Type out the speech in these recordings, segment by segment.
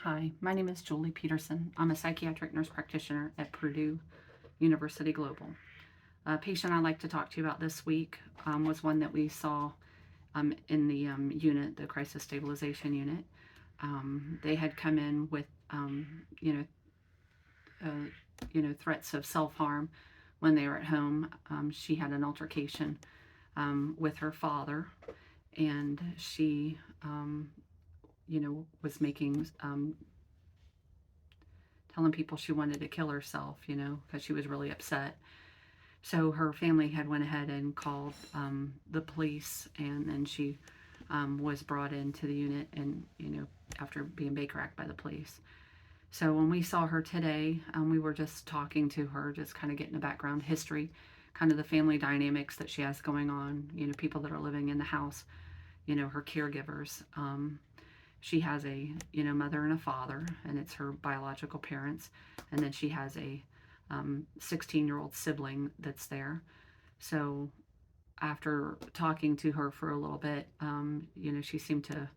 Hi, my name is Julie Peterson. I'm a psychiatric nurse practitioner at Purdue University Global. A patient I'd like to talk to you about this week was one that we saw in the unit, the crisis stabilization unit. They had come in with, threats of self-harm when they were at home. She had an altercation with her father, and she, was making telling people she wanted to kill herself, because she was really upset. So her family had went ahead and called the police, and then she was brought into the unit, and after being Baker-Act by the police. So when we saw her today, we were just talking to her, just kind of getting a background history, kind of the family dynamics that she has going on. People that are living in the house, her caregivers. She has a mother and a father, and it's her biological parents, and then she has a 16-year-old sibling that's there. So after talking to her for a little bit, she seemed to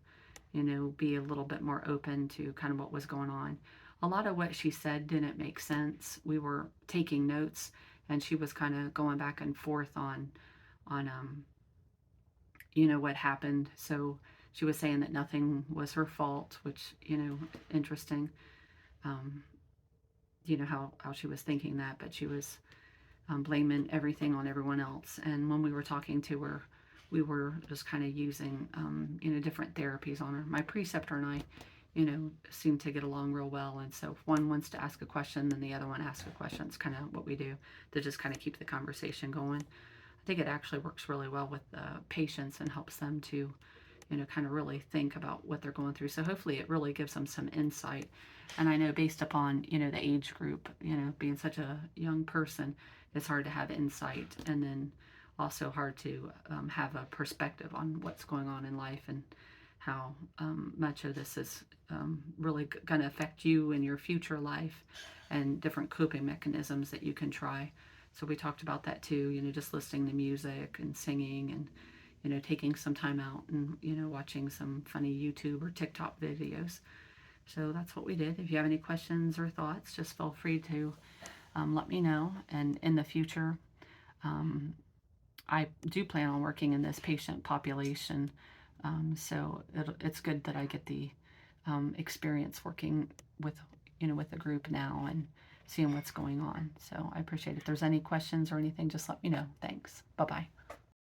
be a little bit more open to kind of what was going on. A lot of what she said didn't make sense. We were taking notes, and she was kind of going back and forth on what happened. So she was saying that nothing was her fault, which, interesting. Um, how she was thinking that, but she was blaming everything on everyone else. And when we were talking to her, we were just kind of using, different therapies on her. My preceptor and I, seem to get along real well. And so if one wants to ask a question, then the other one asks a question. It's kind of what we do to just kind of keep the conversation going. I think it actually works really well with patients and helps them to, kind of really think about what they're going through. So hopefully it really gives them some insight. And I know based upon, the age group, being such a young person, it's hard to have insight, and then also hard to have a perspective on what's going on in life, and how much of this is really going to affect you in your future life, and different coping mechanisms that you can try. So we talked about that too, just listening to music and singing, and taking some time out and, watching some funny YouTube or TikTok videos. So that's what we did. If you have any questions or thoughts, just feel free to let me know. And in the future, um, I do plan on working in this patient population. So it's good that I get the experience working with, with the group now, and seeing what's going on. So I appreciate it. If there's any questions or anything, just let me know. Thanks. Bye-bye.